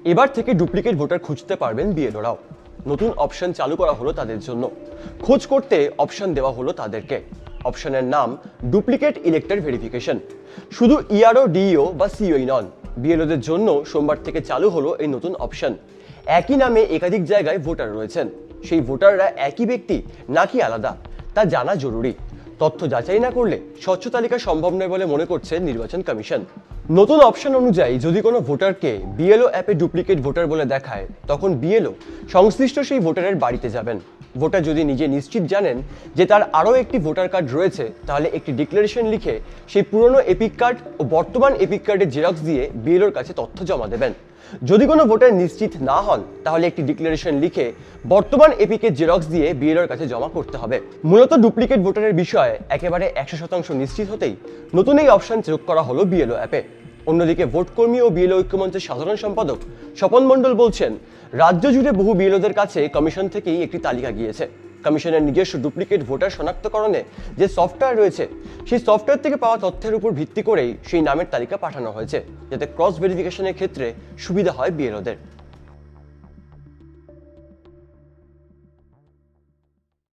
এবার থেকে duplicate voter খুঁজতে পারবেন বিএলওরাও। নতুন অপশন চালু করা হলো তাদের জন্য। খোঁজ করতে অপশন দেওয়া হলো তাদেরকে। অপশনের নাম ডুপ্লিকেট ইলেক্টর ভেরিফিকেশন। শুধু ইআরও, ডিইও বা সিওই নন, বিএলওদের জন্য সোমবার থেকে চালু হলো এই নতুন অপশন। একই নামে একাধিক জায়গায় ভোটার রয়েছেন, সেই ভোটাররা একই ব্যক্তি নাকি আলাদা তা জানা জরুরি। তথ্য যাচাই না করলে স্বচ্ছ তালিকা সম্ভব নয় বলে মনে করছে নির্বাচন কমিশন। নতুন অপশন অনুযায়ী যদি কোনো ভোটারকে বিএলও অ্যাপে ডুপ্লিকেট ভোটার বলে দেখায়, তখন বিএলও সংশ্লিষ্ট সেই ভোটারের বাড়িতে যাবেন। ভোটার যদি নিজে নিশ্চিত জানেন যে তার আরও একটি ভোটার কার্ড রয়েছে, তাহলে একটি ডিক্লারেশন লিখে সেই পুরনো এপিক কার্ড ও বর্তমান এপিক কার্ডের জেরক্স দিয়ে বিএলওর কাছে তথ্য জমা দেবেন। যদি কোনো ভোটার নিশ্চিত না হন, তাহলে একটি ডিক্লারেশন লিখে বর্তমান এপিকের জেরক্স দিয়ে বিএলওর কাছে জমা করতে হবে। মূলত ডুপ্লিকেট ভোটারের বিষয়ে একেবারে 100% নিশ্চিত হতেই নতুন এই অপশন যোগ করা হলো বিএলও অ্যাপে। অন্যদিকে ভোটকর্মী ও বিএলও ঐক্যমঞ্চের সাধারণ সম্পাদক স্বপন মণ্ডল বলছেন, রাজ্য জুড়ে বহু বিএলওদের কাছে কমিশন থেকেই একটি তালিকা গিয়েছে। কমিশনের নিজস্ব ডুপ্লিকেট ভোটার শনাক্তকরণে যে সফটওয়্যার রয়েছে, সেই সফটওয়্যার থেকে পাওয়া তথ্যের উপর ভিত্তি করেই সেই নামের তালিকা পাঠানো হয়েছে, যাতে ক্রস ভেরিফিকেশনের ক্ষেত্রে সুবিধা হয় বিএলওদের।